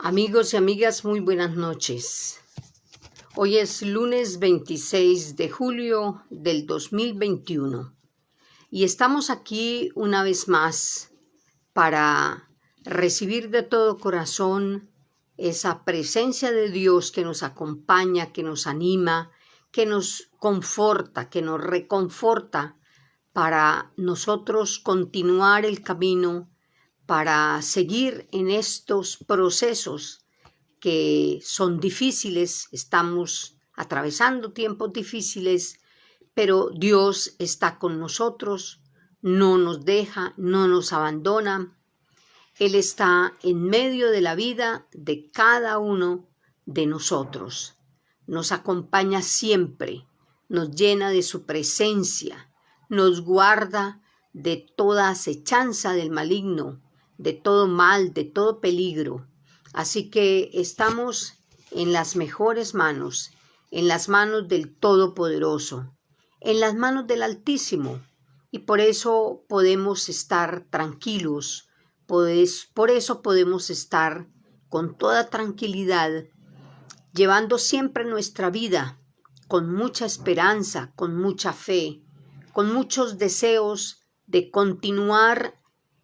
Amigos y amigas, muy buenas noches. Hoy es lunes 26 de julio del 2021 y estamos aquí una vez más para recibir de todo corazón esa presencia de Dios que nos acompaña, que nos anima, que nos conforta, que nos reconforta para nosotros continuar el camino, para seguir en estos procesos que son difíciles. Estamos atravesando tiempos difíciles, pero Dios está con nosotros, no nos deja, no nos abandona. Él está en medio de la vida de cada uno de nosotros. Nos acompaña siempre, nos llena de su presencia, nos guarda de toda acechanza del maligno, de todo mal, de todo peligro. Así que estamos en las mejores manos, en las manos del Todopoderoso, en las manos del Altísimo, y por eso podemos estar tranquilos, por eso podemos estar con toda tranquilidad, llevando siempre nuestra vida con mucha esperanza, con mucha fe, con muchos deseos de continuar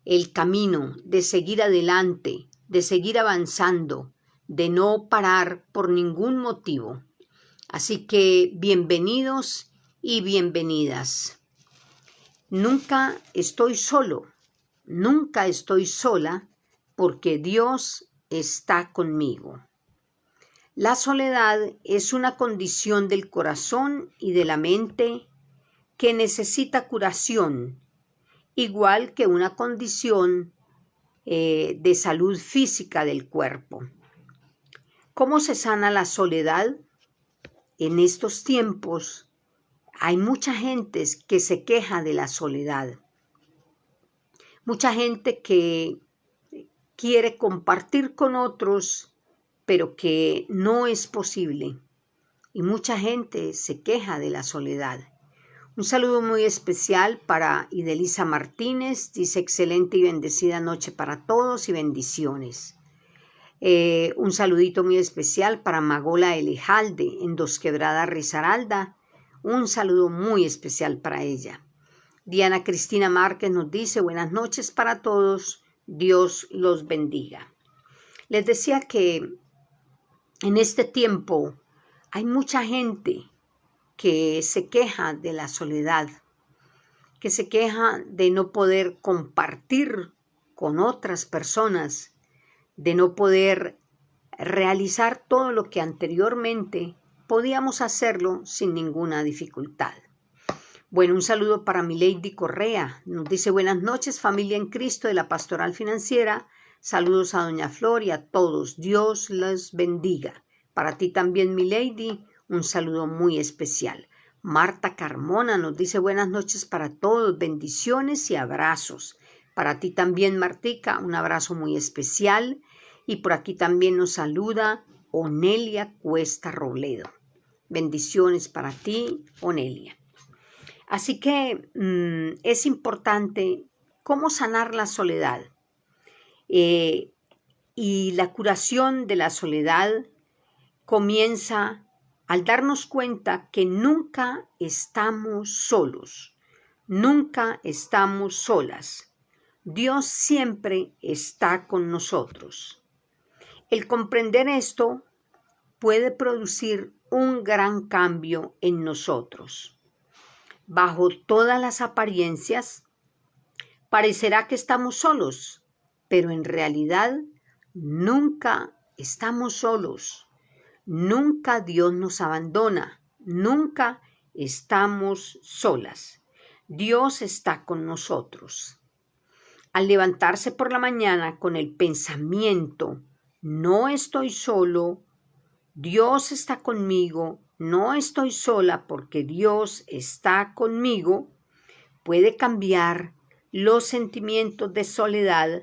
el camino, de seguir adelante, de seguir avanzando, de no parar por ningún motivo. Así que bienvenidos y bienvenidas. Nunca estoy solo, nunca estoy sola, porque Dios está conmigo. La soledad es una condición del corazón y de la mente que necesita curación, igual que una condición de salud física del cuerpo. ¿Cómo se sana la soledad? En estos tiempos hay mucha gente que se queja de la soledad. Mucha gente que quiere compartir con otros, pero que no es posible. Y mucha gente se queja de la soledad. Un saludo muy especial para Idelisa Martínez. Dice: excelente y bendecida noche para todos y bendiciones. Un saludito muy especial para Magola Elejalde en Dos Quebradas, Risaralda. Un saludo muy especial para ella. Diana Cristina Márquez nos dice: buenas noches para todos, Dios los bendiga. Les decía que en este tiempo hay mucha gente que se queja de la soledad, que se queja de no poder compartir con otras personas, de no poder realizar todo lo que anteriormente podíamos hacerlo sin ninguna dificultad. Bueno, un saludo para Milady Correa. Nos dice: buenas noches, familia en Cristo de la Pastoral Financiera. Saludos a Doña Flor y a todos. Dios los bendiga. Para ti también, Milady, un saludo muy especial. Marta Carmona nos dice: buenas noches para todos, bendiciones y abrazos. Para ti también, Martica, un abrazo muy especial. Y por aquí también nos saluda Onelia Cuesta Robledo. Bendiciones para ti, Onelia. Así que es importante cómo sanar la soledad. Y la curación de la soledad comienza al darnos cuenta que nunca estamos solos, nunca estamos solas. Dios siempre está con nosotros. El comprender esto puede producir un gran cambio en nosotros. Bajo todas las apariencias, parecerá que estamos solos, pero en realidad nunca estamos solos. Nunca Dios nos abandona, nunca estamos solas. Dios está con nosotros. Al levantarse por la mañana con el pensamiento: no estoy solo, Dios está conmigo, no estoy sola porque Dios está conmigo, puede cambiar los sentimientos de soledad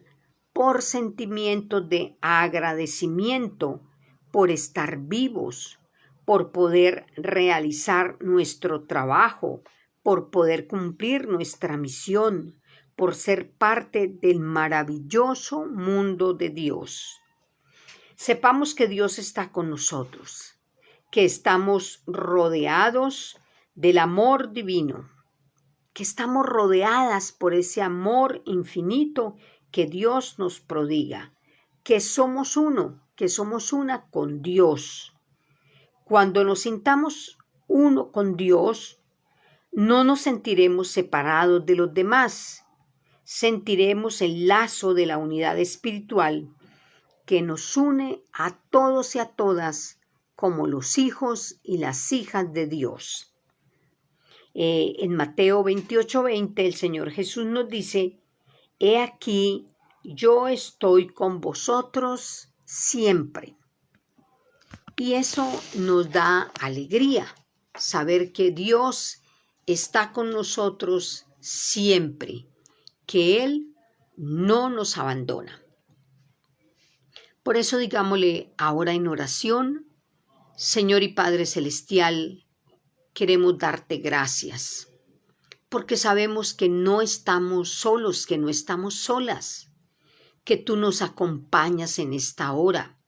por sentimientos de agradecimiento por estar vivos, por poder realizar nuestro trabajo, por poder cumplir nuestra misión, por ser parte del maravilloso mundo de Dios. Sepamos que Dios está con nosotros, que estamos rodeados del amor divino, que estamos rodeadas por ese amor infinito que Dios nos prodiga, que somos uno, que somos una con Dios. Cuando nos sintamos uno con Dios, no nos sentiremos separados de los demás, sentiremos el lazo de la unidad espiritual que nos une a todos y a todas como los hijos y las hijas de Dios. En Mateo 28:20 el Señor Jesús nos dice, he aquí, yo estoy con vosotros siempre. Y eso nos da alegría, saber que Dios está con nosotros siempre, que Él no nos abandona. Por eso digámosle ahora en oración, Señor y Padre Celestial, queremos darte gracias, porque sabemos que no estamos solos, que no estamos solas, que tú nos acompañas en esta hora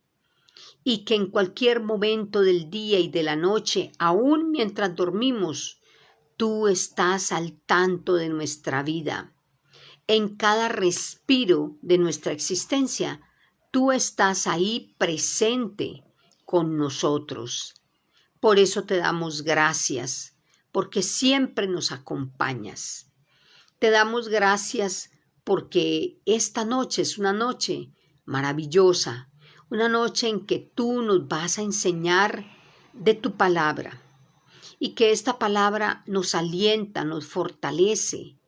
y que en cualquier momento del día y de la noche, aún mientras dormimos, tú estás al tanto de nuestra vida. En cada respiro de nuestra existencia, tú estás ahí presente con nosotros. Por eso te damos gracias, porque siempre nos acompañas. Te damos gracias porque esta noche es una noche maravillosa, una noche en que tú nos vas a enseñar de tu palabra y que esta palabra nos alienta, nos fortalece,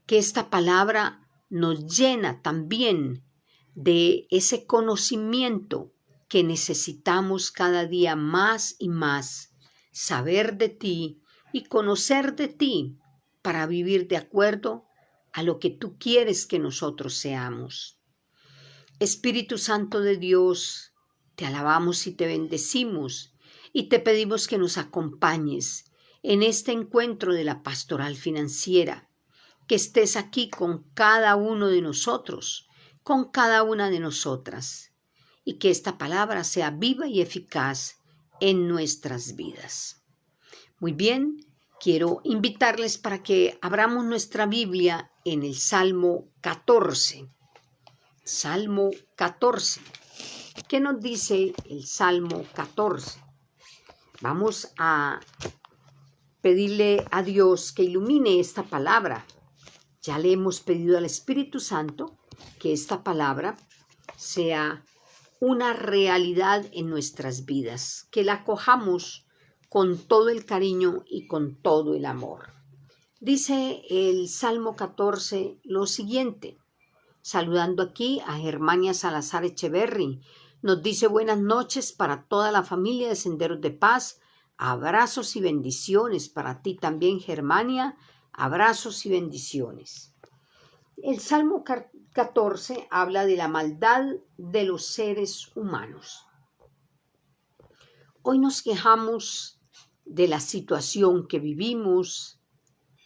que esta palabra nos llena también de ese conocimiento que necesitamos cada día más y más, saber de ti y conocer de ti para vivir de acuerdo a lo que tú quieres que nosotros seamos. Espíritu Santo de Dios, te alabamos y te bendecimos y te pedimos que nos acompañes en este encuentro de la pastoral financiera, que estés aquí con cada uno de nosotros, con cada una de nosotras, y que esta palabra sea viva y eficaz en nuestras vidas. Muy bien, quiero invitarles para que abramos nuestra Biblia en el Salmo 14. Salmo 14. ¿Qué nos dice el Salmo 14? Vamos a pedirle a Dios que ilumine esta palabra. Ya le hemos pedido al Espíritu Santo que esta palabra sea una realidad en nuestras vidas, que la acojamos con todo el cariño y con todo el amor. Dice el Salmo 14 lo siguiente, saludando aquí a Germania Salazar Echeverry, nos dice buenas noches para toda la familia de Senderos de Paz, abrazos y bendiciones para ti también, Germania, abrazos y bendiciones. El Salmo 14 habla de la maldad de los seres humanos. Hoy nos quejamos de la situación que vivimos,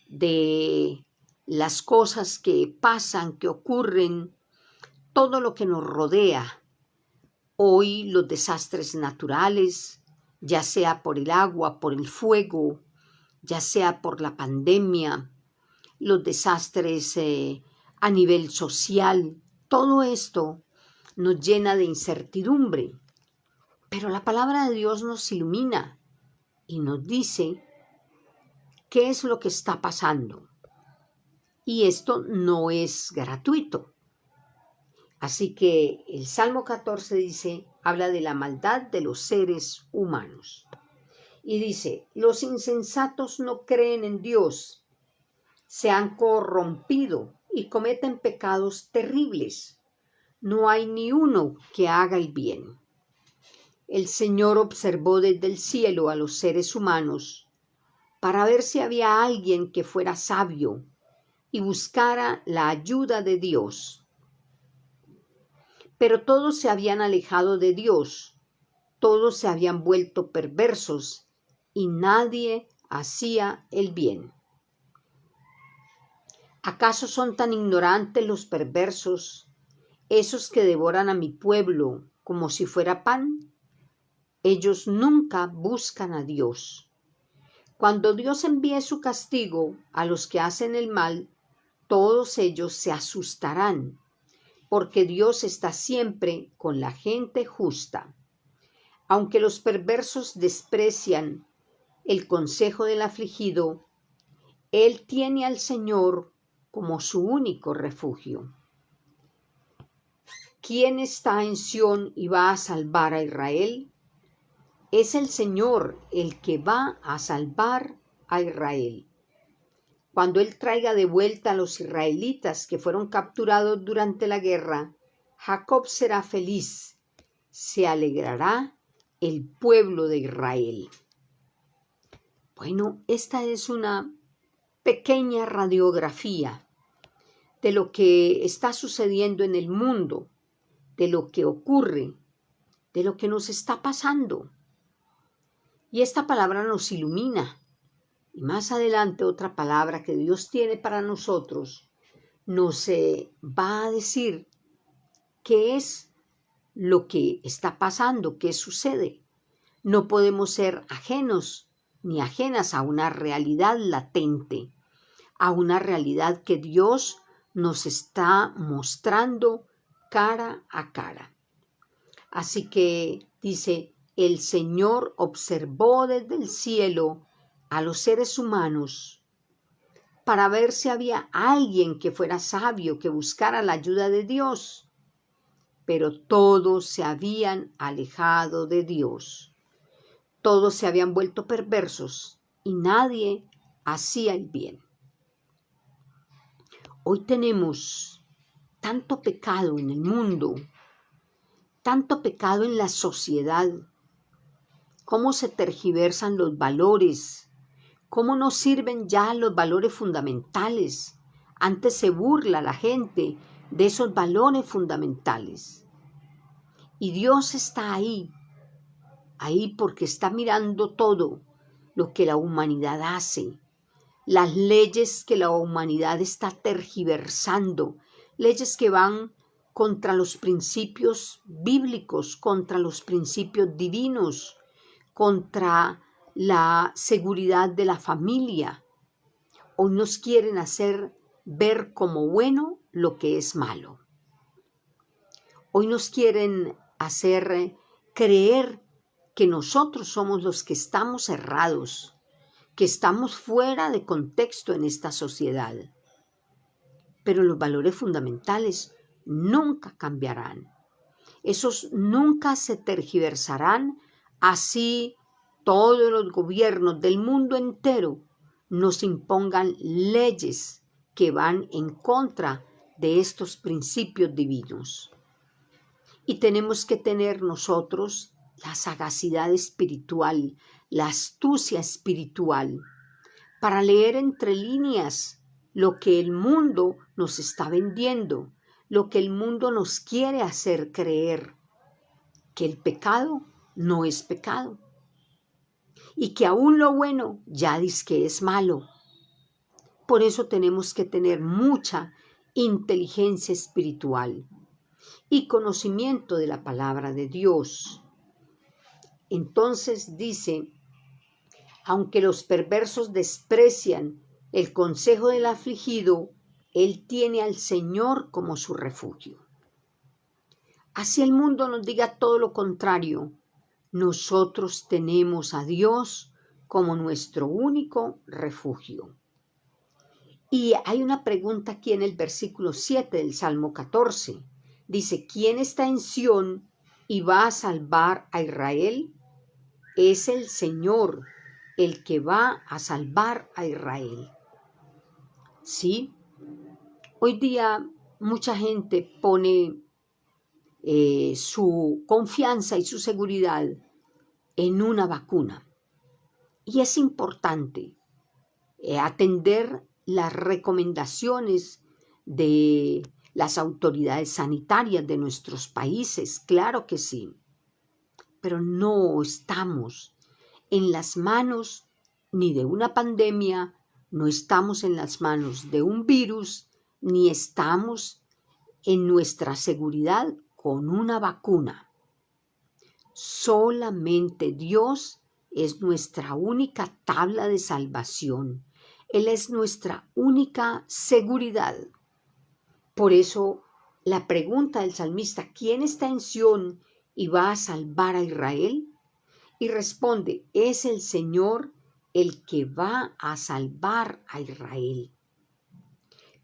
de las cosas que pasan, que ocurren, todo lo que nos rodea. Hoy los desastres naturales, ya sea por el agua, por el fuego, ya sea por la pandemia, los desastres a nivel social, todo esto nos llena de incertidumbre. Pero la palabra de Dios nos ilumina y nos dice qué es lo que está pasando. Y esto no es gratuito. Así que el Salmo 14 dice, habla de la maldad de los seres humanos. Y dice, los insensatos no creen en Dios, se han corrompido y cometen pecados terribles. No hay ni uno que haga el bien. El Señor observó desde el cielo a los seres humanos para ver si había alguien que fuera sabio y buscara la ayuda de Dios. Pero todos se habían alejado de Dios, todos se habían vuelto perversos y nadie hacía el bien. ¿Acaso son tan ignorantes los perversos, esos que devoran a mi pueblo como si fuera pan. Ellos nunca buscan a Dios. Cuando Dios envíe su castigo a los que hacen el mal, todos ellos se asustarán, porque Dios está siempre con la gente justa. Aunque los perversos desprecian el consejo del afligido, Él tiene al Señor como su único refugio. ¿Quién está en Sión y va a salvar a Israel? Es el Señor el que va a salvar a Israel. Cuando Él traiga de vuelta a los israelitas que fueron capturados durante la guerra, Jacob será feliz, se alegrará el pueblo de Israel. Bueno, esta es una pequeña radiografía de lo que está sucediendo en el mundo, de lo que ocurre, de lo que nos está pasando. Y esta palabra nos ilumina. Y más adelante otra palabra que Dios tiene para nosotros nos va a decir qué es lo que está pasando, qué sucede. No podemos ser ajenos ni ajenas a una realidad latente, a una realidad que Dios nos está mostrando cara a cara. Así que dice, el Señor observó desde el cielo a los seres humanos para ver si había alguien que fuera sabio, que buscara la ayuda de Dios. Pero todos se habían alejado de Dios. Todos se habían vuelto perversos y nadie hacía el bien. Hoy tenemos tanto pecado en el mundo, tanto pecado en la sociedad, cómo se tergiversan los valores, cómo no sirven ya los valores fundamentales. Antes se burla la gente de esos valores fundamentales. Y Dios está ahí porque está mirando todo lo que la humanidad hace, las leyes que la humanidad está tergiversando, leyes que van contra los principios bíblicos, contra los principios divinos, contra la seguridad de la familia. Hoy nos quieren hacer ver como bueno lo que es malo. Hoy nos quieren hacer creer que nosotros somos los que estamos errados, que estamos fuera de contexto en esta sociedad. Pero los valores fundamentales nunca cambiarán. Esos nunca se tergiversarán, así todos los gobiernos del mundo entero nos impongan leyes que van en contra de estos principios divinos. Y tenemos que tener nosotros la sagacidad espiritual, la astucia espiritual, para leer entre líneas lo que el mundo nos está vendiendo, lo que el mundo nos quiere hacer creer, que el pecado no es pecado y que aún lo bueno ya dice que es malo. Por eso tenemos que tener mucha inteligencia espiritual y conocimiento de la palabra de Dios. Entonces dice, aunque los perversos desprecian el consejo del afligido, Él tiene al Señor como su refugio. Así el mundo nos diga todo lo contrario, nosotros tenemos a Dios como nuestro único refugio. Y hay una pregunta aquí en el versículo 7 del Salmo 14. Dice, ¿quién está en Sión y va a salvar a Israel? Es el Señor el que va a salvar a Israel. Sí, hoy día mucha gente pone su confianza y su seguridad en una vacuna. Y es importante atender las recomendaciones de las autoridades sanitarias de nuestros países, claro que sí, pero no estamos en las manos ni de una pandemia, no estamos en las manos de un virus, ni estamos en nuestra seguridad con una vacuna. Solamente Dios es nuestra única tabla de salvación. Él es nuestra única seguridad. Por eso la pregunta del salmista, ¿quién está en Sión y va a salvar a Israel? Y responde, es el Señor el que va a salvar a Israel.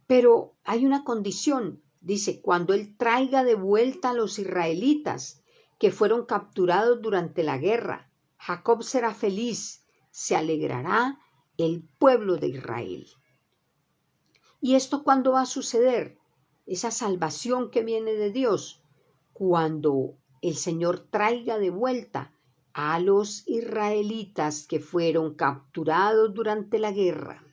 Pero hay una condición, dice, cuando Él traiga de vuelta a los israelitas que fueron capturados durante la guerra, Jacob será feliz, se alegrará el pueblo de Israel. ¿Y esto cuándo va a suceder? Esa salvación que viene de Dios, cuando el Señor traiga de vuelta a los israelitas que fueron capturados durante la guerra.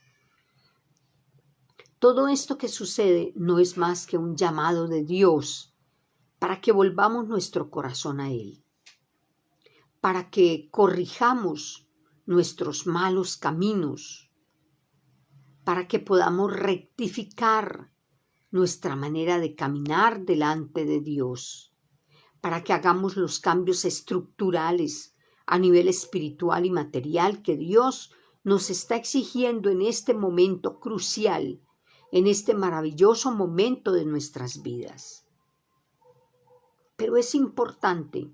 Todo esto que sucede no es más que un llamado de Dios para que volvamos nuestro corazón a Él, para que corrijamos nuestros malos caminos, para que podamos rectificar nuestra manera de caminar delante de Dios, para que hagamos los cambios estructurales a nivel espiritual y material que Dios nos está exigiendo en este momento crucial, en este maravilloso momento de nuestras vidas. Pero es importante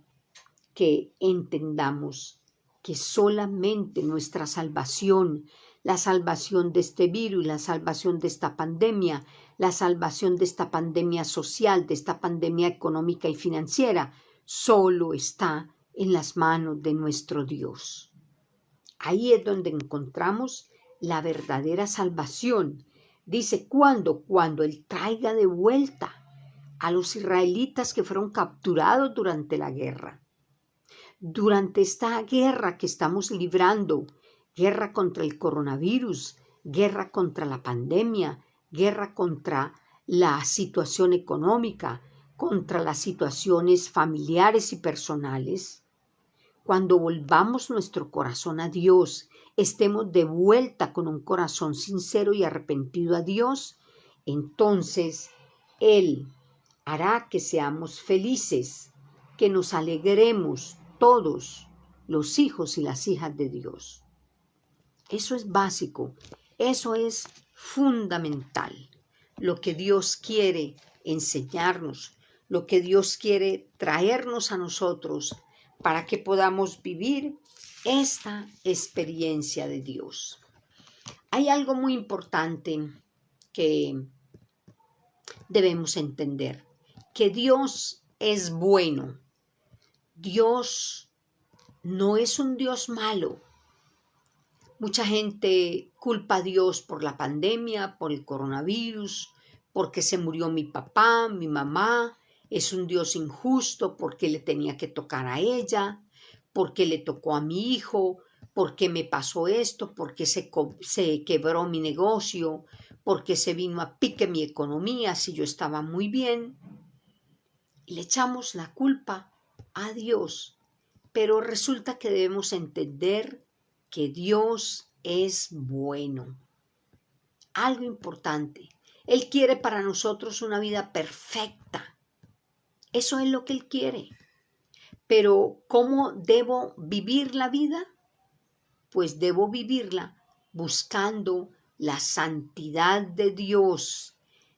que entendamos que solamente nuestra salvación, la salvación de este virus, la salvación de esta pandemia, la salvación de esta pandemia social, de esta pandemia económica y financiera, solo está en las manos de nuestro Dios. Ahí es donde encontramos la verdadera salvación. Dice, ¿cuándo? Cuando Él traiga de vuelta a los israelitas que fueron capturados durante la guerra. Durante esta guerra que estamos librando, guerra contra el coronavirus, guerra contra la pandemia, guerra contra la situación económica, contra las situaciones familiares y personales, cuando volvamos nuestro corazón a Dios, estemos de vuelta con un corazón sincero y arrepentido a Dios, entonces Él hará que seamos felices, que nos alegremos todos los hijos y las hijas de Dios. Eso es básico, eso es fundamental. Lo que Dios quiere enseñarnos, lo que Dios quiere traernos a nosotros para que podamos vivir esta experiencia de Dios. Hay algo muy importante que debemos entender, que Dios es bueno. Dios no es un Dios malo. Mucha gente culpa a Dios por la pandemia, por el coronavirus, porque se murió mi papá, mi mamá. Es un Dios injusto porque le tenía que tocar a ella, porque le tocó a mi hijo, porque me pasó esto, porque se quebró mi negocio, porque se vino a pique mi economía si yo estaba muy bien. Y le echamos la culpa a Dios. Pero resulta que debemos entender que Dios es bueno. Algo importante. Él quiere para nosotros una vida perfecta. Eso es lo que Él quiere. Pero ¿cómo debo vivir la vida? Pues debo vivirla buscando la santidad de Dios,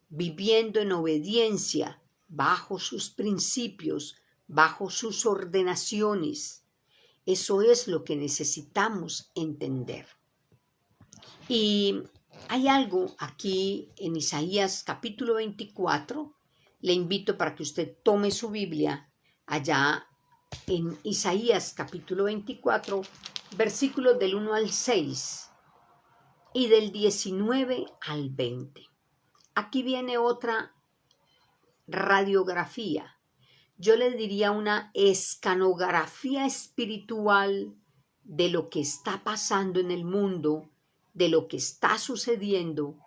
viviendo en obediencia, bajo sus principios, bajo sus ordenaciones. Eso es lo que necesitamos entender. Y hay algo aquí en Isaías capítulo 24. Le invito para que usted tome su Biblia allá en Isaías capítulo 24, versículos del 1 al 6 y del 19 al 20. Aquí viene otra radiografía. Yo le diría una escanografía espiritual de lo que está pasando en el mundo, de lo que está sucediendo,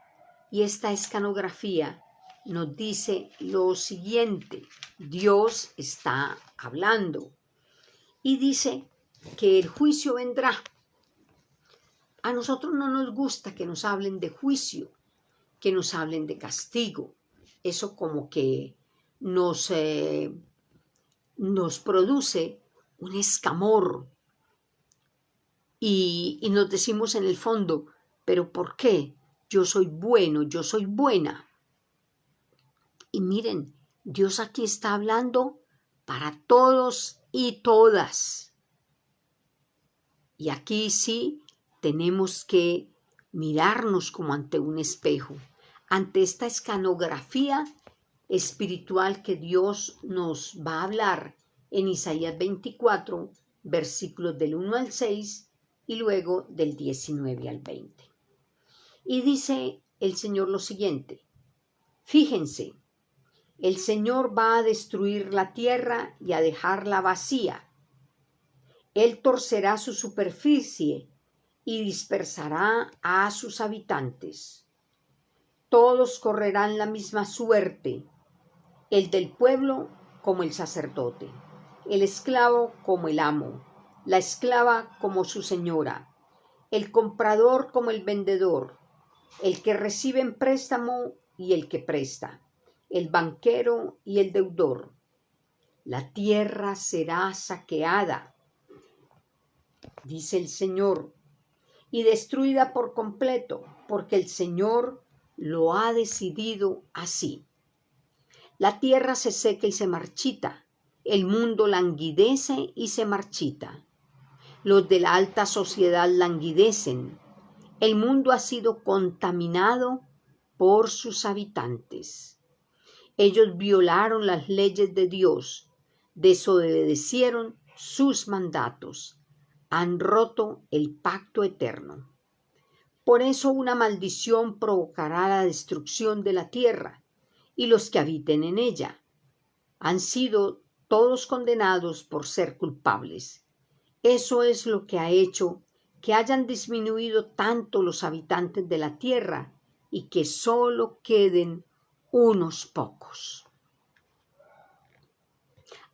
y esta escanografía nos dice lo siguiente: Dios está hablando y dice que el juicio vendrá. A nosotros no nos gusta que nos hablen de juicio, que nos hablen de castigo. Eso como que nos produce un escamor. Y nos decimos en el fondo, ¿pero por qué? Yo soy bueno, yo soy buena. Y miren, Dios aquí está hablando para todos y todas. Y aquí sí tenemos que mirarnos como ante un espejo, ante esta escanografía espiritual que Dios nos va a hablar en Isaías 24, versículos del 1 al 6 y luego del 19 al 20. Y dice el Señor lo siguiente: fíjense, el Señor va a destruir la tierra y a dejarla vacía. Él torcerá su superficie y dispersará a sus habitantes. Todos correrán la misma suerte, el del pueblo como el sacerdote, el esclavo como el amo, la esclava como su señora, el comprador como el vendedor, el que recibe en préstamo y el que presta, el banquero y el deudor. La tierra será saqueada, dice el Señor, y destruida por completo, porque el Señor lo ha decidido así. La tierra se seca y se marchita, el mundo languidece y se marchita. Los de la alta sociedad languidecen, el mundo ha sido contaminado por sus habitantes. Ellos violaron las leyes de Dios, desobedecieron sus mandatos, han roto el pacto eterno. Por eso una maldición provocará la destrucción de la tierra y los que habiten en ella. Han sido todos condenados por ser culpables. Eso es lo que ha hecho que hayan disminuido tanto los habitantes de la tierra y que solo queden unos pocos.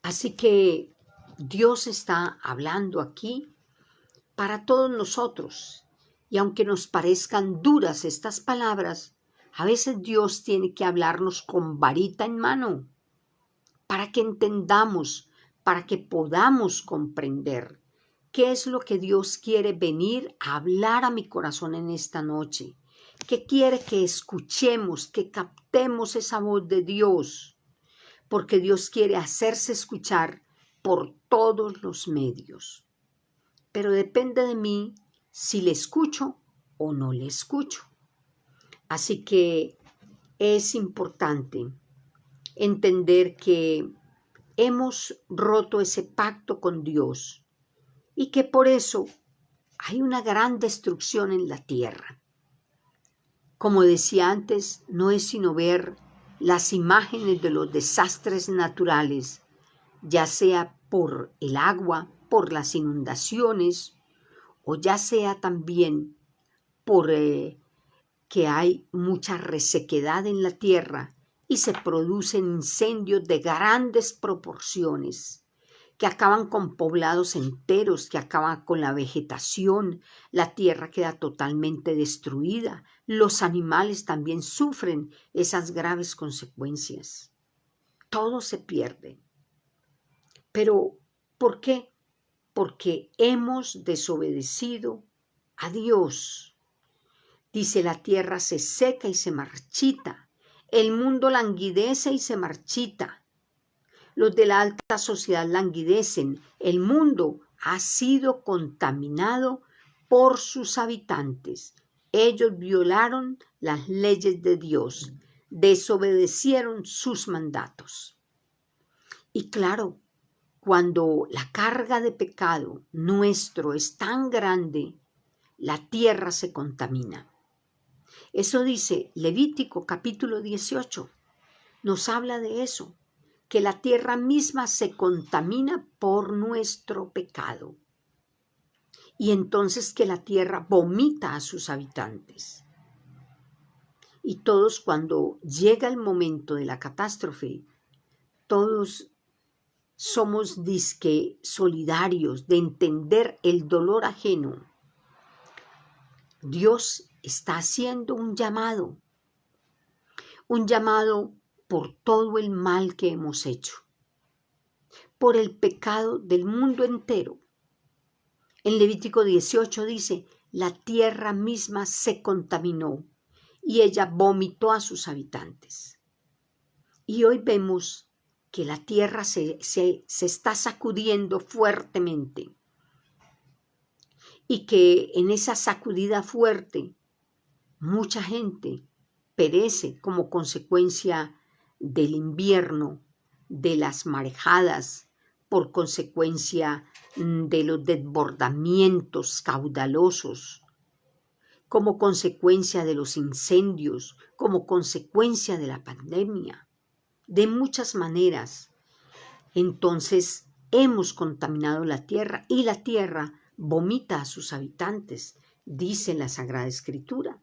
Así que Dios está hablando aquí para todos nosotros. Y aunque nos parezcan duras estas palabras, a veces Dios tiene que hablarnos con varita en mano para que entendamos, para que podamos comprender qué es lo que Dios quiere venir a hablar a mi corazón en esta noche. ¿Qué quiere que escuchemos, que captemos esa voz de Dios? Porque Dios quiere hacerse escuchar por todos los medios. Pero depende de mí si le escucho o no le escucho. Así que es importante entender que hemos roto ese pacto con Dios y que por eso hay una gran destrucción en la tierra. Como decía antes, no es sino ver las imágenes de los desastres naturales, ya sea por el agua, por las inundaciones, o ya sea también por que hay mucha resequedad en la tierra y se producen incendios de grandes proporciones que acaban con poblados enteros, que acaban con la vegetación, la tierra queda totalmente destruida, los animales también sufren esas graves consecuencias. Todo se pierde. Pero, ¿por qué? Porque hemos desobedecido a Dios. Dice, la tierra se seca y se marchita, el mundo languidece y se marchita. Los de la alta sociedad languidecen, el mundo ha sido contaminado por sus habitantes. Ellos violaron las leyes de Dios, desobedecieron sus mandatos. Y claro, cuando la carga de pecado nuestro es tan grande, la tierra se contamina. Eso dice Levítico capítulo 18. Nos habla de eso, que la tierra misma se contamina por nuestro pecado. Y entonces que la tierra vomita a sus habitantes. Y todos, cuando llega el momento de la catástrofe, todos somos disque solidarios de entender el dolor ajeno. Dios está haciendo un llamado por todo el mal que hemos hecho, por el pecado del mundo entero. En Levítico 18 dice, la tierra misma se contaminó y ella vomitó a sus habitantes. Y hoy vemos que la tierra se está sacudiendo fuertemente y que en esa sacudida fuerte mucha gente perece como consecuencia del invierno, de las marejadas, por consecuencia de los desbordamientos caudalosos, como consecuencia de los incendios, como consecuencia de la pandemia, de muchas maneras. Entonces hemos contaminado la tierra y la tierra vomita a sus habitantes, dice la Sagrada Escritura.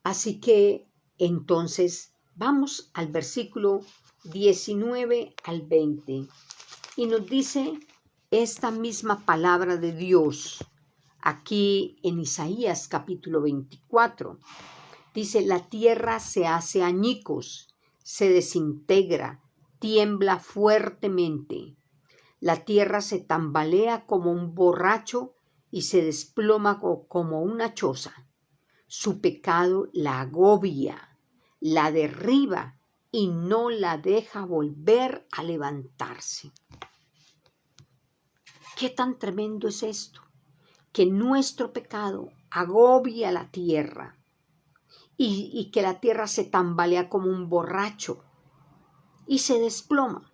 Así que entonces vamos al versículo 19 al 20 y nos dice esta misma palabra de Dios aquí en Isaías capítulo 24. Dice, la tierra se hace añicos, se desintegra, tiembla fuertemente. La tierra se tambalea como un borracho y se desploma como una choza. Su pecado la agobia, la derriba y no la deja volver a levantarse. ¿Qué tan tremendo es esto? Que nuestro pecado agobia la tierra y que la tierra se tambalea como un borracho y se desploma.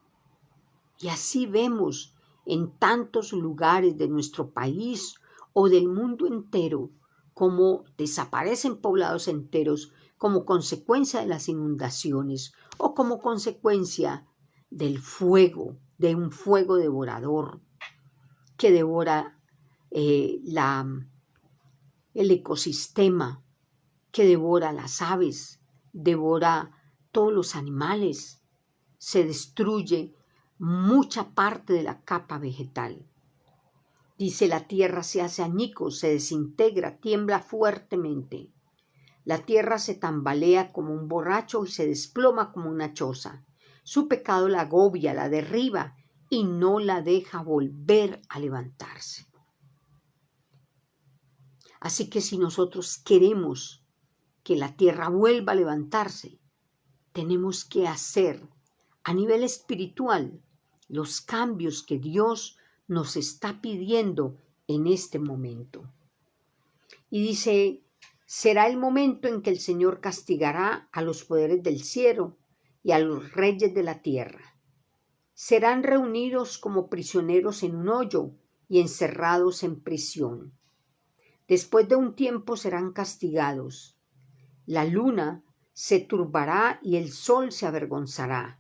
Y así vemos en tantos lugares de nuestro país o del mundo entero cómo desaparecen poblados enteros como consecuencia de las inundaciones o como consecuencia del fuego, de un fuego devorador que devora el ecosistema, que devora las aves, devora todos los animales, se destruye mucha parte de la capa vegetal. Dice, la tierra se hace añicos, se desintegra, tiembla fuertemente. La tierra se tambalea como un borracho y se desploma como una choza. Su pecado la agobia, la derriba y no la deja volver a levantarse. Así que si nosotros queremos que la tierra vuelva a levantarse, tenemos que hacer a nivel espiritual los cambios que Dios nos está pidiendo en este momento. Y dice, será el momento en que el Señor castigará a los poderes del cielo y a los reyes de la tierra. Serán reunidos como prisioneros en un hoyo y encerrados en prisión. Después de un tiempo serán castigados. La luna se turbará y el sol se avergonzará,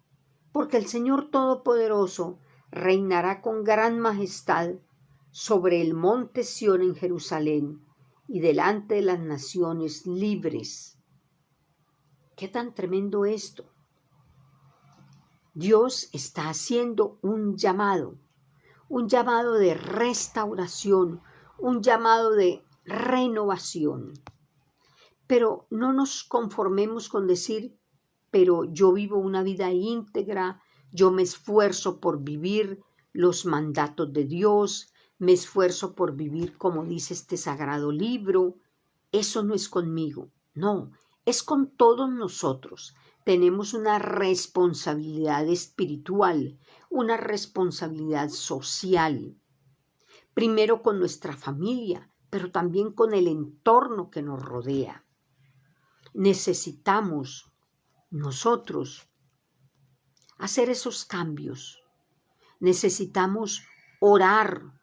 porque el Señor Todopoderoso reinará con gran majestad sobre el monte Sión en Jerusalén y delante de las naciones libres. ¿Qué tan tremendo esto? Dios está haciendo un llamado de restauración, un llamado de renovación. Pero no nos conformemos con decir, pero yo vivo una vida íntegra, yo me esfuerzo por vivir los mandatos de Dios, me esfuerzo por vivir como dice este sagrado libro. Eso no es conmigo, no, es con todos nosotros. Tenemos una responsabilidad espiritual, una responsabilidad social, primero con nuestra familia, pero también con el entorno que nos rodea. Necesitamos nosotros hacer esos cambios. Necesitamos orar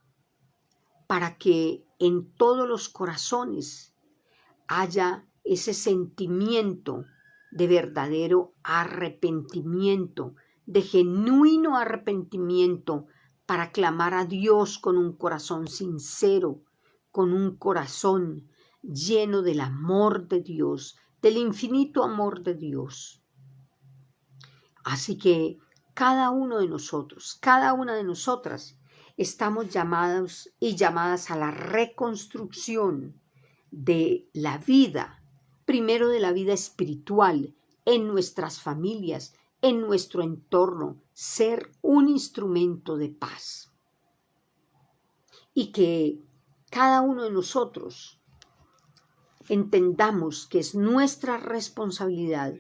para que en todos los corazones haya ese sentimiento de verdadero arrepentimiento, de genuino arrepentimiento, para clamar a Dios con un corazón sincero, con un corazón lleno del amor de Dios, del infinito amor de Dios. Así que cada uno de nosotros, cada una de nosotras, estamos llamados y llamadas a la reconstrucción de la vida, primero de la vida espiritual, en nuestras familias, en nuestro entorno, ser un instrumento de paz. Y que cada uno de nosotros entendamos que es nuestra responsabilidad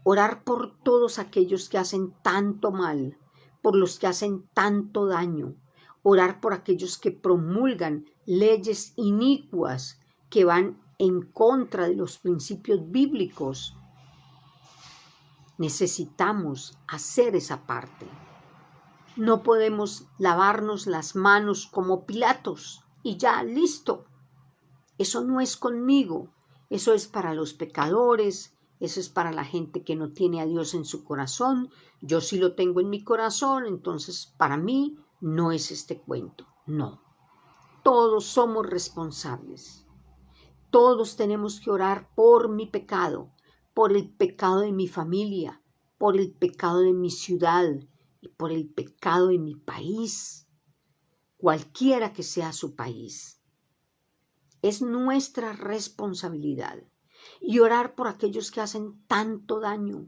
orar por todos aquellos que hacen tanto mal, por los que hacen tanto daño, orar por aquellos que promulgan leyes inicuas que van en contra de los principios bíblicos. Necesitamos hacer esa parte. No podemos lavarnos las manos como Pilatos y ya, listo. Eso no es conmigo, eso es para los pecadores, eso es para la gente que no tiene a Dios en su corazón. Yo sí lo tengo en mi corazón, entonces para mí no es este cuento. No, todos somos responsables. Todos tenemos que orar por mi pecado, por el pecado de mi familia, por el pecado de mi ciudad y por el pecado de mi país, cualquiera que sea su país. Es nuestra responsabilidad y orar por aquellos que hacen tanto daño,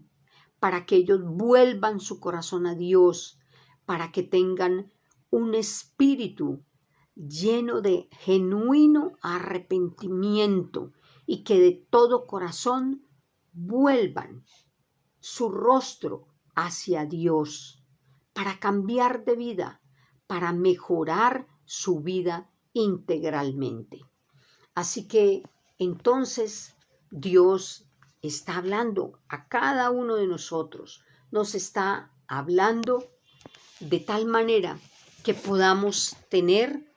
para que ellos vuelvan su corazón a Dios, para que tengan un espíritu lleno de genuino arrepentimiento y que de todo corazón vuelvan su rostro hacia Dios para cambiar de vida, para mejorar su vida integralmente. Así que entonces Dios está hablando a cada uno de nosotros, nos está hablando de tal manera que podamos tener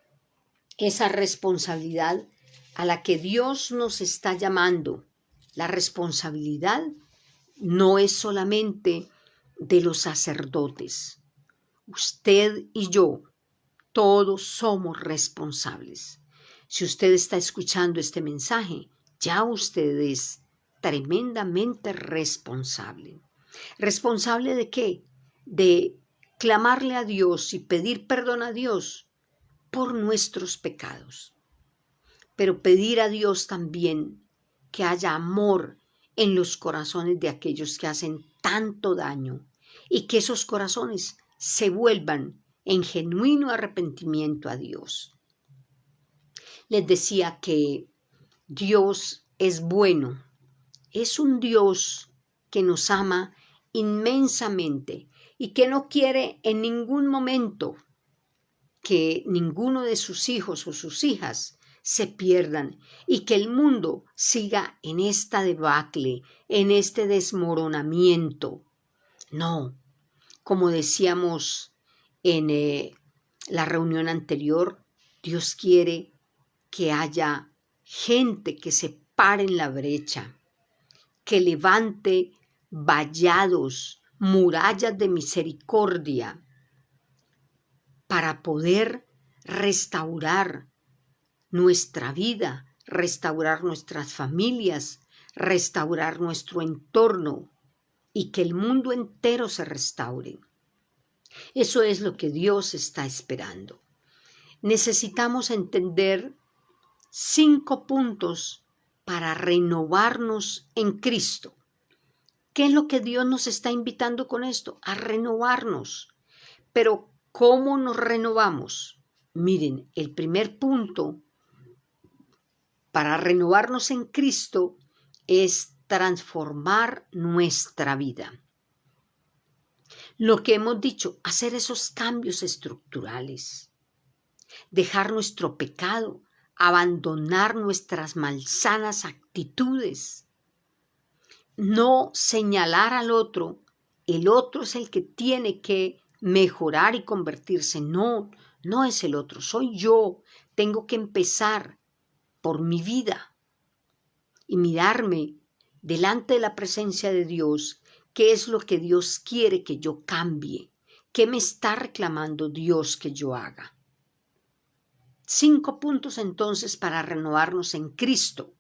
esa responsabilidad a la que Dios nos está llamando. La responsabilidad no es solamente de los sacerdotes. Usted y yo, todos somos responsables. Si usted está escuchando este mensaje, ya usted es tremendamente responsable. ¿Responsable de qué? De clamarle a Dios y pedir perdón a Dios por nuestros pecados. Pero pedir a Dios también que haya amor en los corazones de aquellos que hacen tanto daño y que esos corazones se vuelvan en genuino arrepentimiento a Dios. Les decía que Dios es bueno, es un Dios que nos ama inmensamente y que no quiere en ningún momento que ninguno de sus hijos o sus hijas se pierdan y que el mundo siga en esta debacle, en este desmoronamiento. No, como decíamos en la reunión anterior, Dios quiere que haya gente que se pare en la brecha, que levante vallados, murallas de misericordia para poder restaurar nuestra vida, restaurar nuestras familias, restaurar nuestro entorno y que el mundo entero se restaure. Eso es lo que Dios está esperando. Necesitamos entender 5 puntos para renovarnos en Cristo. ¿Qué es lo que Dios nos está invitando con esto? A renovarnos. Pero ¿cómo nos renovamos? Miren, el primer punto para renovarnos en Cristo es transformar nuestra vida. Lo que hemos dicho, hacer esos cambios estructurales, dejar nuestro pecado, abandonar nuestras malsanas actitudes, no señalar al otro, el otro es el que tiene que mejorar y convertirse. No, no es el otro, soy yo. Tengo que empezar por mi vida y mirarme delante de la presencia de Dios, qué es lo que Dios quiere que yo cambie, qué me está reclamando Dios que yo haga. 5 puntos entonces para renovarnos en Cristo.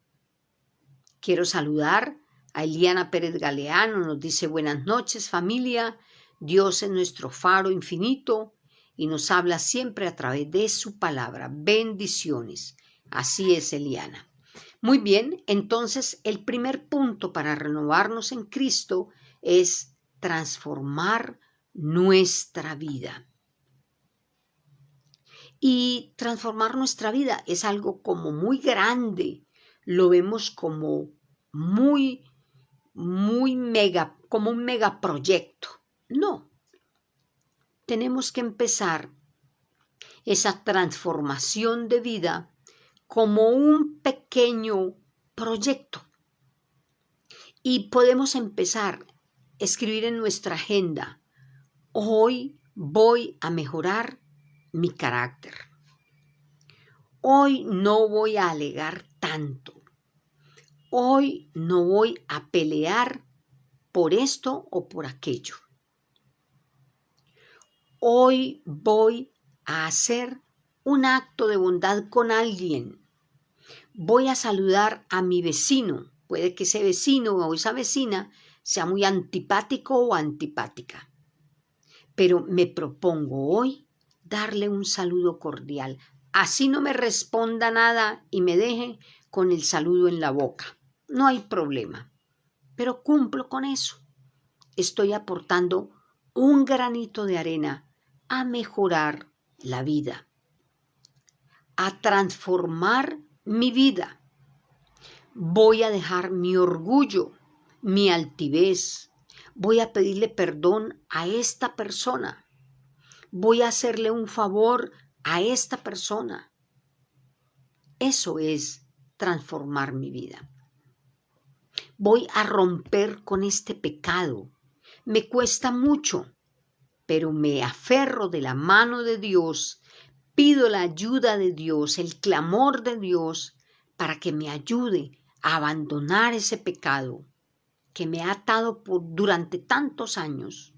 Quiero saludar a Eliana Pérez Galeano, nos dice buenas noches familia, Dios es nuestro faro infinito y nos habla siempre a través de su palabra. Bendiciones. Así es, Eliana. Muy bien, entonces el primer punto para renovarnos en Cristo es transformar nuestra vida. Y transformar nuestra vida es algo como muy grande, lo vemos como muy como un megaproyecto. No, tenemos que empezar esa transformación de vida como un pequeño proyecto. Y podemos empezar a escribir en nuestra agenda: hoy voy a mejorar mi carácter. Hoy no voy a alegar tanto. Hoy no voy a pelear por esto o por aquello. Hoy voy a hacer un acto de bondad con alguien. Voy a saludar a mi vecino. Puede que ese vecino o esa vecina sea muy antipático o antipática. Pero me propongo hoy darle un saludo cordial. Así no me responda nada y me deje con el saludo en la boca. No hay problema. Pero cumplo con eso. Estoy aportando un granito de arena a mejorar la vida, a transformar mi vida. Voy a dejar mi orgullo, mi altivez. Voy a pedirle perdón a esta persona. Voy a hacerle un favor a esta persona. Eso es transformar mi vida. Voy a romper con este pecado. Me cuesta mucho, pero me aferro de la mano de Dios, pido la ayuda de Dios, el clamor de Dios, para que me ayude a abandonar ese pecado que me ha atado durante tantos años.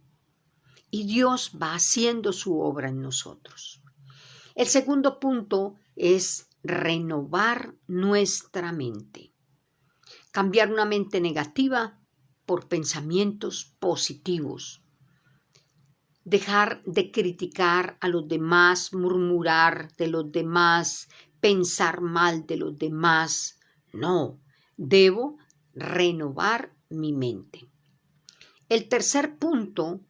Y Dios va haciendo su obra en nosotros. El segundo punto es renovar nuestra mente. Cambiar una mente negativa por pensamientos positivos. Dejar de criticar a los demás, murmurar de los demás, pensar mal de los demás. No, debo renovar mi mente. El tercer punto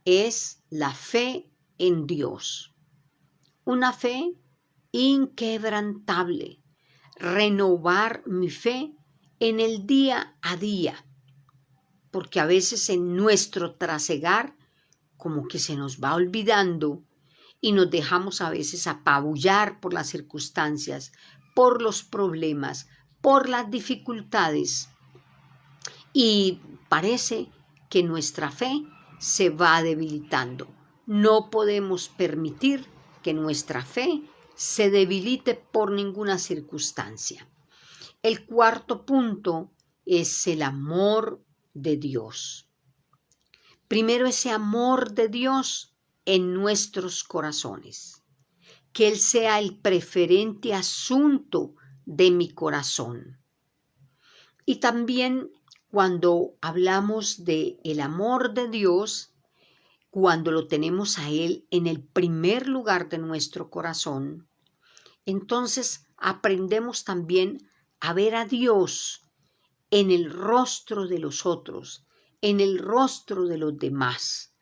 es la fe en Dios. Una fe inquebrantable. Renovar mi fe en el día a día. Porque a veces en nuestro trasegar como que se nos va olvidando y nos dejamos a veces apabullar por las circunstancias, por los problemas, por las dificultades. Y parece que nuestra fe se va debilitando. No podemos permitir que nuestra fe se debilite por ninguna circunstancia. El cuarto punto es el amor de Dios. Primero, ese amor de Dios en nuestros corazones. Que Él sea el preferente asunto de mi corazón. Y también cuando hablamos de el amor de Dios, cuando lo tenemos a Él en el primer lugar de nuestro corazón, entonces aprendemos también a ver a Dios en el rostro de los otros, en el rostro de los demás,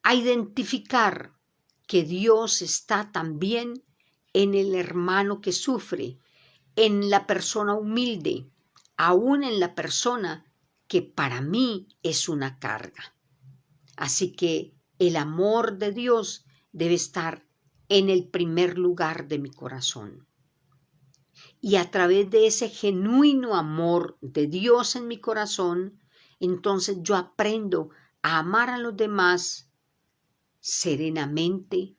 a identificar que Dios está también en el hermano que sufre, en la persona humilde, aún en la persona que para mí es una carga. Así que el amor de Dios debe estar en el primer lugar de mi corazón. Y a través de ese genuino amor de Dios en mi corazón, entonces yo aprendo a amar a los demás serenamente,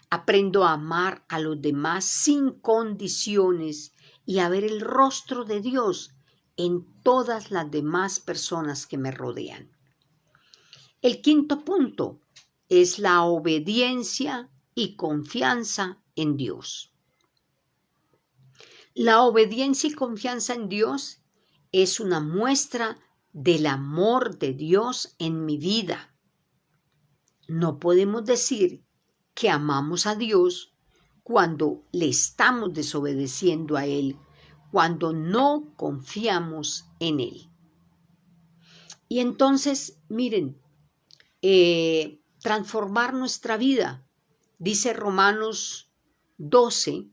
aprendo a amar a los demás sin condiciones y a ver el rostro de Dios en todas las demás personas que me rodean. El quinto punto es la obediencia y confianza en Dios. La obediencia y confianza en Dios es una muestra del amor de Dios en mi vida. No podemos decir que amamos a Dios cuando le estamos desobedeciendo a Él, cuando no confiamos en Él. Y entonces, miren, transformar nuestra vida. Dice Romanos 12,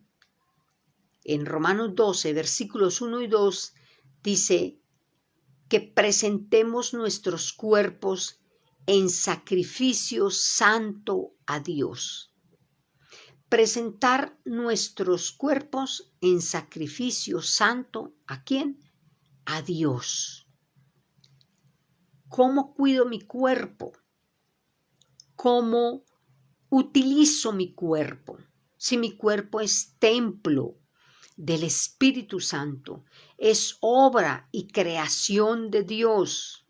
en Romanos 12, versículos 1 y 2, dice que presentemos nuestros cuerpos en sacrificio santo a Dios. Presentar nuestros cuerpos en sacrificio santo, ¿a quién? A Dios. ¿Cómo cuido mi cuerpo? ¿Cómo utilizo mi cuerpo? Si mi cuerpo es templo del Espíritu Santo, es obra y creación de Dios.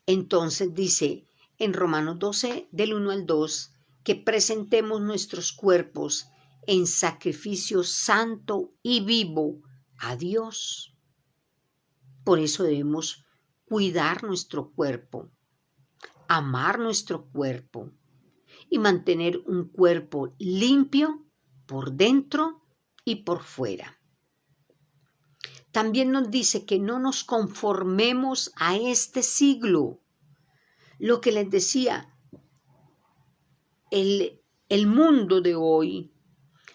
Entonces dice en Romanos 12, del 1 al 2, que presentemos nuestros cuerpos en sacrificio santo y vivo a Dios. Por eso debemos cuidar nuestro cuerpo, amar nuestro cuerpo y mantener un cuerpo limpio por dentro y por fuera. También nos dice que no nos conformemos a este siglo. Lo que les decía, el mundo de hoy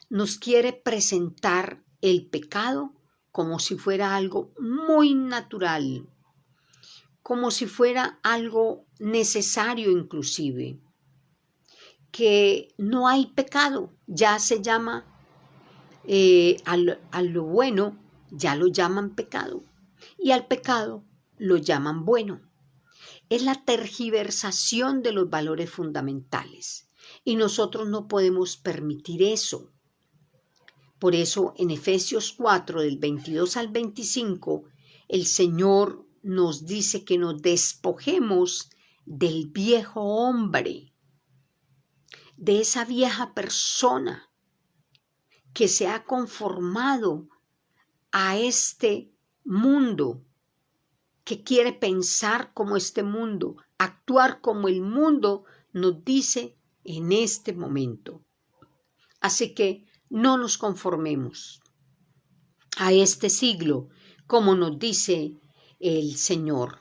nos quiere presentar el pecado como si fuera algo muy natural, como si fuera algo necesario inclusive, que no hay pecado, ya se llama a lo bueno, ya lo llaman pecado, y al pecado lo llaman bueno. Es la tergiversación de los valores fundamentales, y nosotros no podemos permitir eso. Por eso en Efesios 4, del 22 al 25, el Señor nos dice que nos despojemos del viejo hombre, de esa vieja persona que se ha conformado a este mundo, que quiere pensar como este mundo, actuar como el mundo nos dice en este momento. Así que no nos conformemos a este siglo, como nos dice el Señor.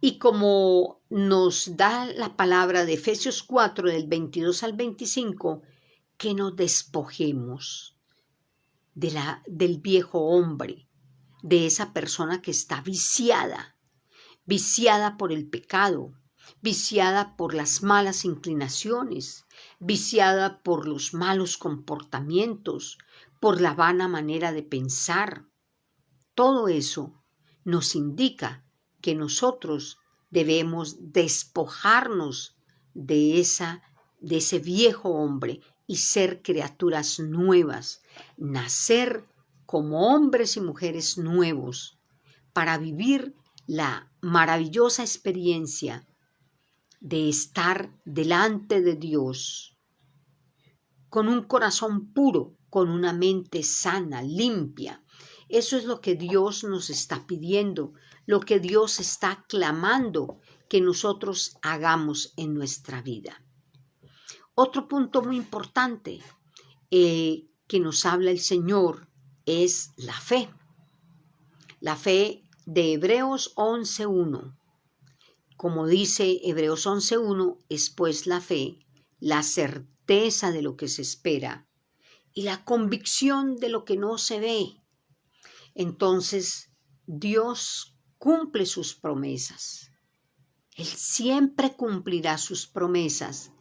Y como nos da la palabra de Efesios 4, del 22 al 25, que nos despojemos del viejo hombre, de esa persona que está viciada por el pecado, viciada por las malas inclinaciones, viciada por los malos comportamientos, por la vana manera de pensar. Todo eso nos indica que nosotros debemos despojarnos de ese viejo hombre y ser criaturas nuevas, nacer como hombres y mujeres nuevos para vivir la maravillosa experiencia de estar delante de Dios con un corazón puro, con una mente sana, limpia. Eso es lo que Dios nos está pidiendo, lo que Dios está clamando que nosotros hagamos en nuestra vida. Otro punto muy importante que nos habla el Señor es la fe. La fe de Hebreos 11.1. Como dice Hebreos 11.1, es pues la fe, la certeza de lo que se espera y la convicción de lo que no se ve. Entonces, Dios cumple sus promesas. Él siempre cumplirá sus promesas,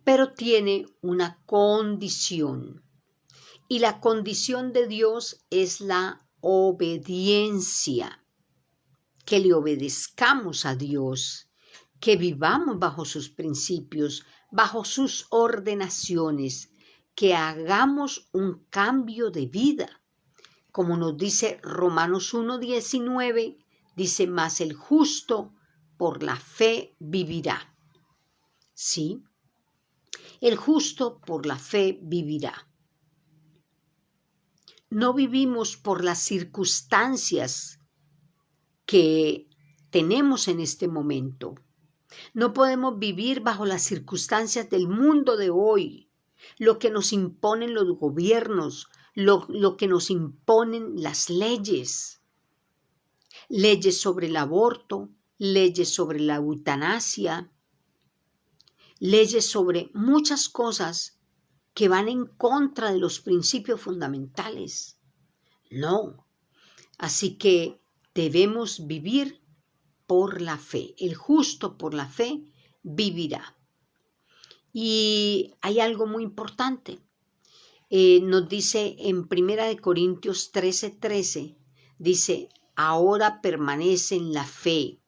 pero tiene una condición. Y la condición de Dios es la obediencia, que le obedezcamos a Dios, que vivamos bajo sus principios, bajo sus ordenaciones, que hagamos un cambio de vida. Como nos dice Romanos 1:19, dice, mas el justo por la fe vivirá. ¿Sí? El justo por la fe vivirá. No vivimos por las circunstancias que tenemos en este momento. No podemos vivir bajo las circunstancias del mundo de hoy, lo que nos imponen los gobiernos, lo que nos imponen las leyes. Leyes sobre el aborto, leyes sobre la eutanasia, leyes sobre muchas cosas que van en contra de los principios fundamentales. No. Así que debemos vivir por la fe. El justo por la fe vivirá. Y hay algo muy importante. Nos dice en 1 Corintios 13:13, dice, ahora permanecen la fe,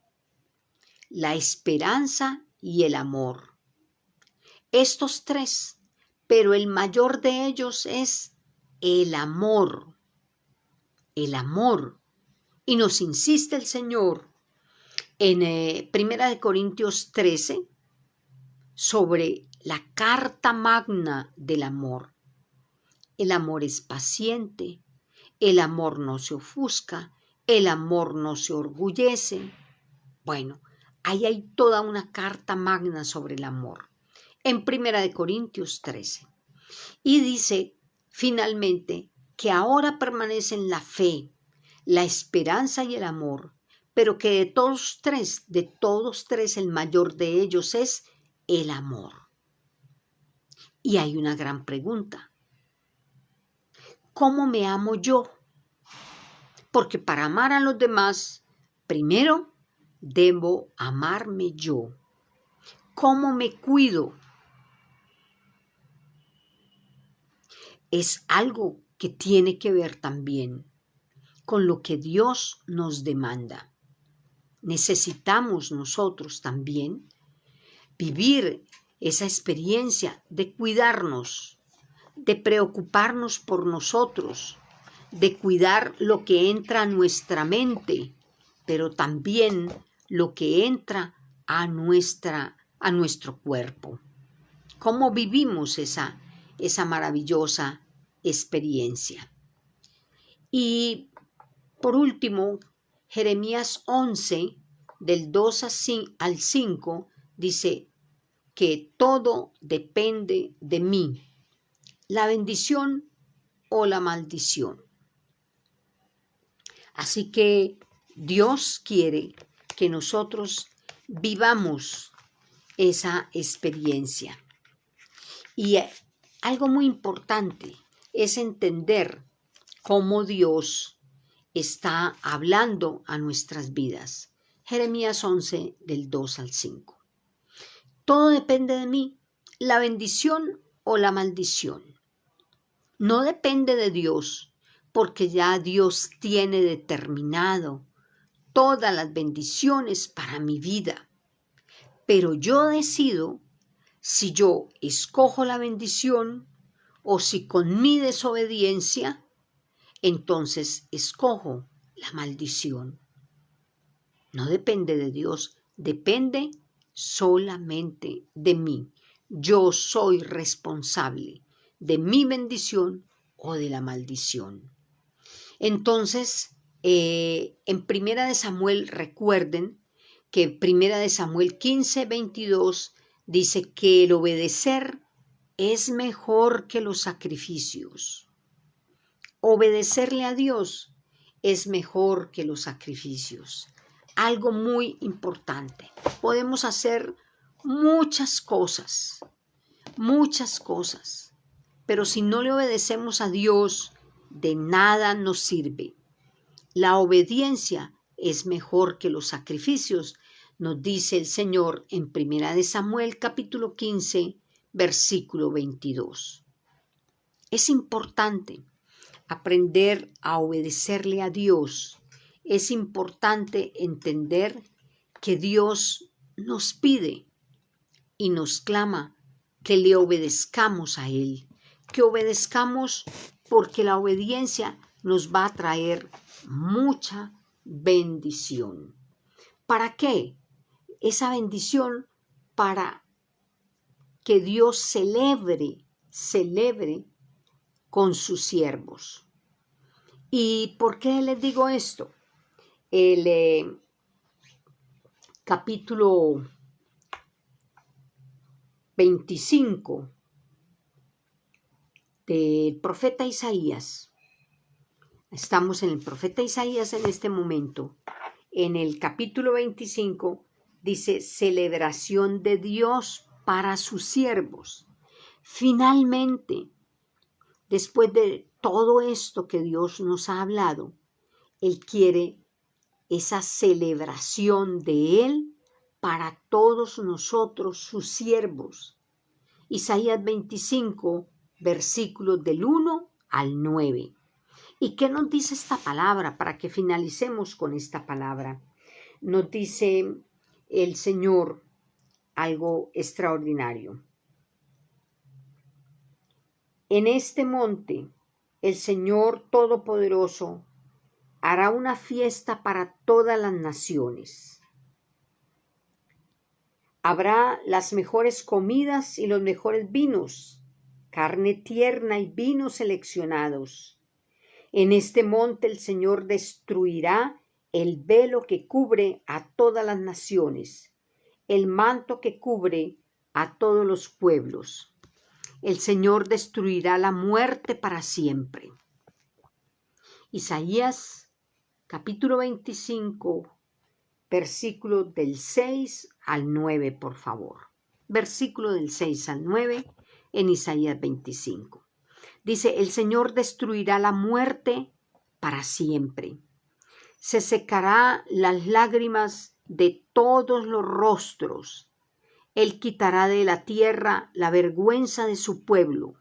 la esperanza y el amor. Estos tres, pero el mayor de ellos es el amor. El amor. Y nos insiste el Señor en 1 Corintios 13 sobre la carta magna del amor. El amor es paciente, el amor no se ofusca, el amor no se orgullece. Bueno, ahí hay toda una carta magna sobre el amor, en 1 Corintios 13. Y dice finalmente que ahora permanecen la fe, la esperanza y el amor, pero que de todos tres, el mayor de ellos es el amor. Y hay una gran pregunta. ¿Cómo me amo yo? Porque para amar a los demás, primero debo amarme yo. ¿Cómo me cuido? Es algo que tiene que ver también con lo que Dios nos demanda. Necesitamos nosotros también vivir esa experiencia de cuidarnos, de preocuparnos por nosotros, de cuidar lo que entra a nuestra mente, pero también lo que entra a nuestro cuerpo. ¿Cómo vivimos esa maravillosa experiencia? Y por último, Jeremías 11, del 2 al 5, dice que todo depende de mí, la bendición o la maldición. Así que Dios quiere que nosotros vivamos esa experiencia. Y algo muy importante es entender cómo Dios está hablando a nuestras vidas. Jeremías 11, del 2 al 5. Todo depende de mí, la bendición o la maldición. No depende de Dios, porque ya Dios tiene determinado todas las bendiciones para mi vida. Pero yo decido si yo escojo la bendición o si con mi desobediencia, entonces escojo la maldición. No depende de Dios, depende solamente de mí. Yo soy responsable de mi bendición o de la maldición. Entonces, en 1 Samuel, recuerden que 1 Samuel 15, 22 dice que el obedecer es mejor que los sacrificios. Obedecerle a Dios es mejor que los sacrificios. Algo muy importante. Podemos hacer muchas cosas, pero si no le obedecemos a Dios, de nada nos sirve. La obediencia es mejor que los sacrificios, nos dice el Señor en 1 Samuel capítulo 15, versículo 22. Es importante aprender a obedecerle a Dios. Es importante entender que Dios nos pide y nos clama que le obedezcamos a Él, que obedezcamos porque la obediencia nos va a traer mucha bendición. ¿Para qué? Esa bendición para que Dios celebre con sus siervos. ¿Y por qué les digo esto? El capítulo 25 del profeta Isaías. Estamos en el profeta Isaías en este momento. En el capítulo 25 dice celebración de Dios para sus siervos. Finalmente, después de todo esto que Dios nos ha hablado, Él quiere esa celebración de Él para todos nosotros, sus siervos. Isaías 25, versículos del 1 al 9. ¿Y qué nos dice esta palabra para que finalicemos con esta palabra? Nos dice el Señor algo extraordinario. En este monte, el Señor Todopoderoso hará una fiesta para todas las naciones. Habrá las mejores comidas y los mejores vinos, carne tierna y vinos seleccionados. En este monte el Señor destruirá el velo que cubre a todas las naciones, el manto que cubre a todos los pueblos. El Señor destruirá la muerte para siempre. Isaías capítulo 25, versículo del 6 al 9, por favor. Versículo del 6 al 9 en Isaías 25. Dice, el Señor destruirá la muerte para siempre. Se secará las lágrimas de todos los rostros. Él quitará de la tierra la vergüenza de su pueblo.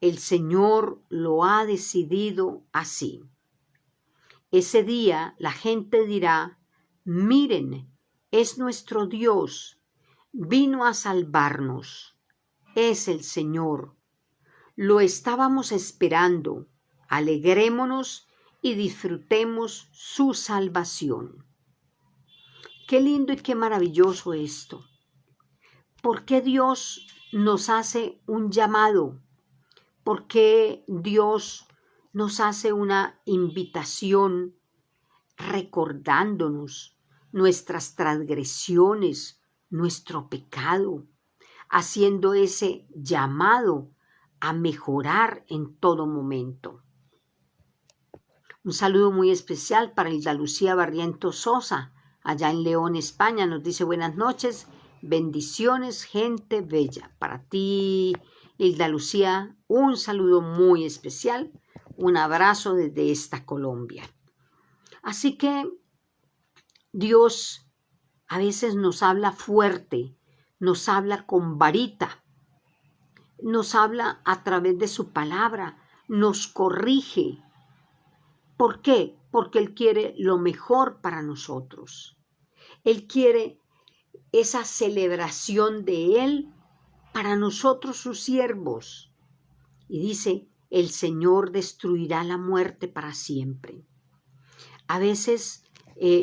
El Señor lo ha decidido así. Ese día la gente dirá, miren, es nuestro Dios, vino a salvarnos. Es el Señor. Lo estábamos esperando. Alegrémonos y disfrutemos su salvación. Qué lindo y qué maravilloso esto. ¿Por qué Dios nos hace un llamado? ¿Por qué Dios nos hace una invitación recordándonos nuestras transgresiones, nuestro pecado, haciendo ese llamado a mejorar en todo momento? Un saludo muy especial para Hilda Lucía Barrientos Sosa, allá en León, España. Nos dice buenas noches, bendiciones, gente bella. Para ti, Hilda Lucía, un saludo muy especial, un abrazo desde esta Colombia. Así que Dios a veces nos habla fuerte, nos habla con varita, nos habla a través de su palabra, nos corrige. ¿Por qué? Porque Él quiere lo mejor para nosotros. Él quiere esa celebración de Él para nosotros sus siervos. Y dice, el Señor destruirá la muerte para siempre. A veces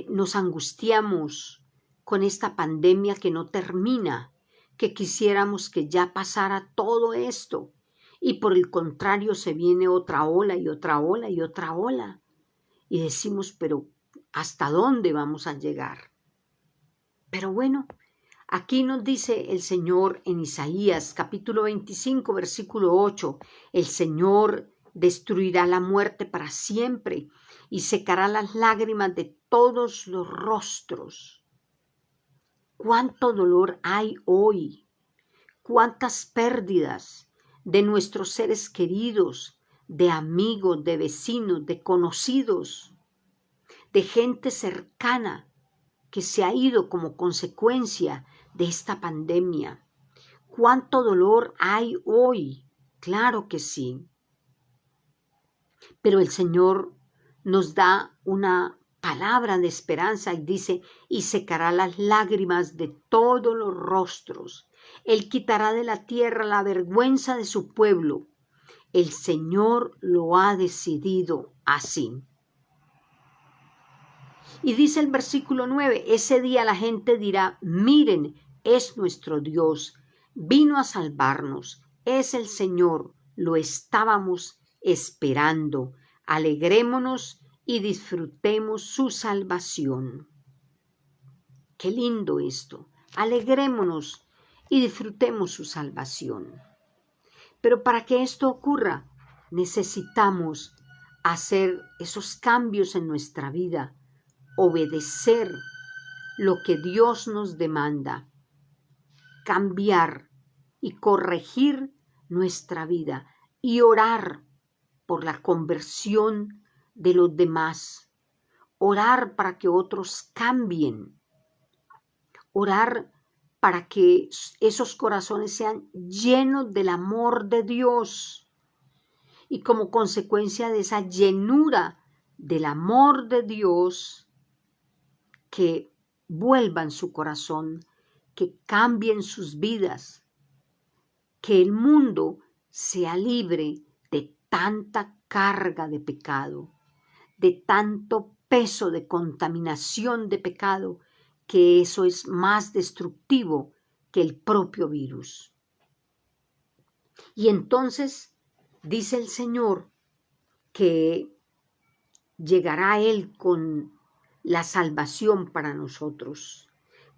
nos angustiamos con esta pandemia que no termina, que quisiéramos que ya pasara todo esto. Y por el contrario se viene otra ola y otra ola y otra ola. Y decimos, pero ¿hasta dónde vamos a llegar? Pero bueno, aquí nos dice el Señor en Isaías capítulo 25, versículo 8, el Señor destruirá la muerte para siempre y secará las lágrimas de todos los rostros. ¿Cuánto dolor hay hoy? ¿Cuántas pérdidas de nuestros seres queridos, de amigos, de vecinos, de conocidos, de gente cercana que se ha ido como consecuencia de esta pandemia? ¿Cuánto dolor hay hoy? Claro que sí. Pero el Señor nos da una palabra de esperanza y dice, y secará las lágrimas de todos los rostros. Él quitará de la tierra la vergüenza de su pueblo. El Señor lo ha decidido así. Y dice el versículo 9, ese día la gente dirá, miren, es nuestro Dios, vino a salvarnos, es el Señor, lo estábamos esperando. Alegrémonos y disfrutemos su salvación. Qué lindo esto. Alegrémonos y disfrutemos su salvación. Pero para que esto ocurra, necesitamos hacer esos cambios en nuestra vida, obedecer lo que Dios nos demanda. cambiar y corregir nuestra vida y orar por la conversión de los demás, orar para que otros cambien, orar para que esos corazones sean llenos del amor de Dios y como consecuencia de esa llenura del amor de Dios, que vuelvan su corazón, que cambien sus vidas, que el mundo sea libre de tanta carga de pecado, de tanto peso de contaminación de pecado, que eso es más destructivo que el propio virus. Y entonces dice el Señor que llegará Él con la salvación para nosotros,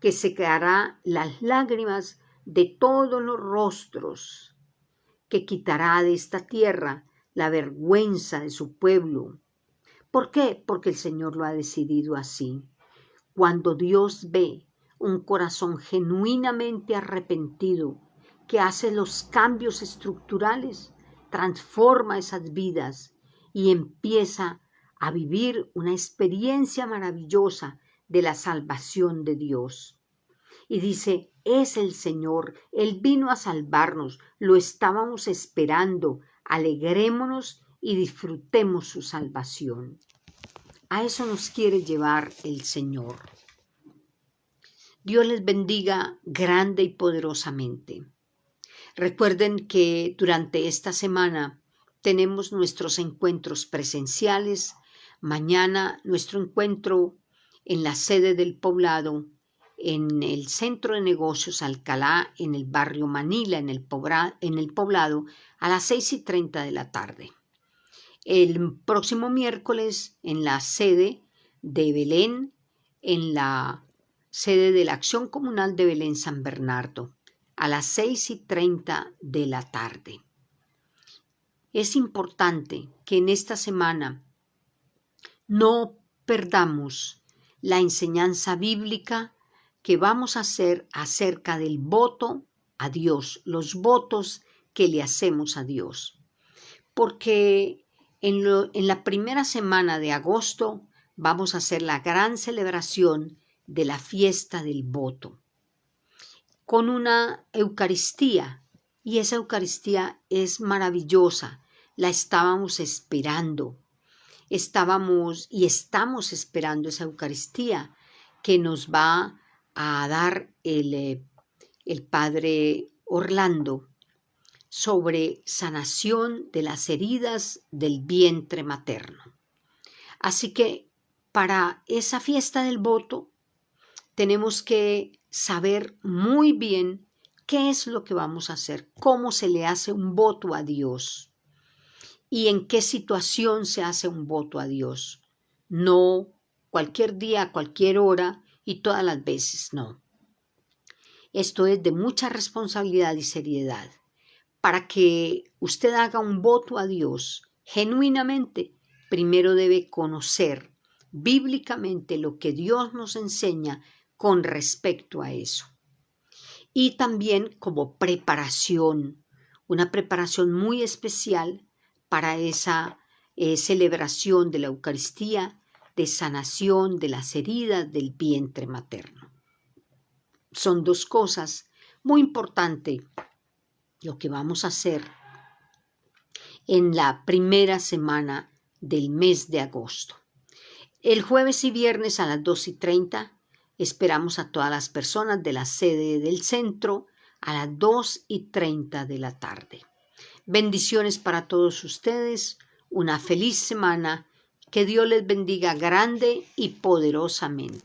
que secará las lágrimas de todos los rostros, que quitará de esta tierra la vergüenza de su pueblo. ¿Por qué? Porque el Señor lo ha decidido así. Cuando Dios ve un corazón genuinamente arrepentido, que hace los cambios estructurales, transforma esas vidas y empieza a vivir una experiencia maravillosa de la salvación de Dios. Y dice, es el Señor, Él vino a salvarnos, lo estábamos esperando, alegrémonos y disfrutemos su salvación. A eso nos quiere llevar el Señor. Dios les bendiga grande y poderosamente. Recuerden que durante esta semana tenemos nuestros encuentros presenciales. Mañana nuestro encuentro en la sede del poblado, en el Centro de Negocios Alcalá, en el barrio Manila, en el poblado, a las 6:30 de la tarde. El próximo miércoles en la sede de Belén, en la sede de la Acción Comunal de Belén San Bernardo, a las 6:30 de la tarde. Es importante que en esta semana no perdamos la enseñanza bíblica que vamos a hacer acerca del voto a Dios, los votos que le hacemos a Dios. Porque en la primera semana de agosto vamos a hacer la gran celebración de la fiesta del voto, con una Eucaristía, y esa Eucaristía es maravillosa, la estábamos esperando, estamos esperando esa Eucaristía que nos va a dar el Padre Orlando sobre sanación de las heridas del vientre materno. Así que para esa fiesta del voto tenemos que saber muy bien qué es lo que vamos a hacer, cómo se le hace un voto a Dios y en qué situación se hace un voto a Dios. No cualquier día, a cualquier hora y todas las veces, no. Esto es de mucha responsabilidad y seriedad. Para que usted haga un voto a Dios genuinamente, primero debe conocer bíblicamente lo que Dios nos enseña con respecto a eso. Y también como preparación, una preparación muy especial para esa celebración de la Eucaristía, de sanación de las heridas del vientre materno. Son dos cosas muy importantes lo que vamos a hacer en la primera semana del mes de agosto. El jueves y viernes a las 2:30 esperamos a todas las personas de la sede del centro a las 2:30 de la tarde. Bendiciones para todos ustedes, una feliz semana, que Dios les bendiga grande y poderosamente.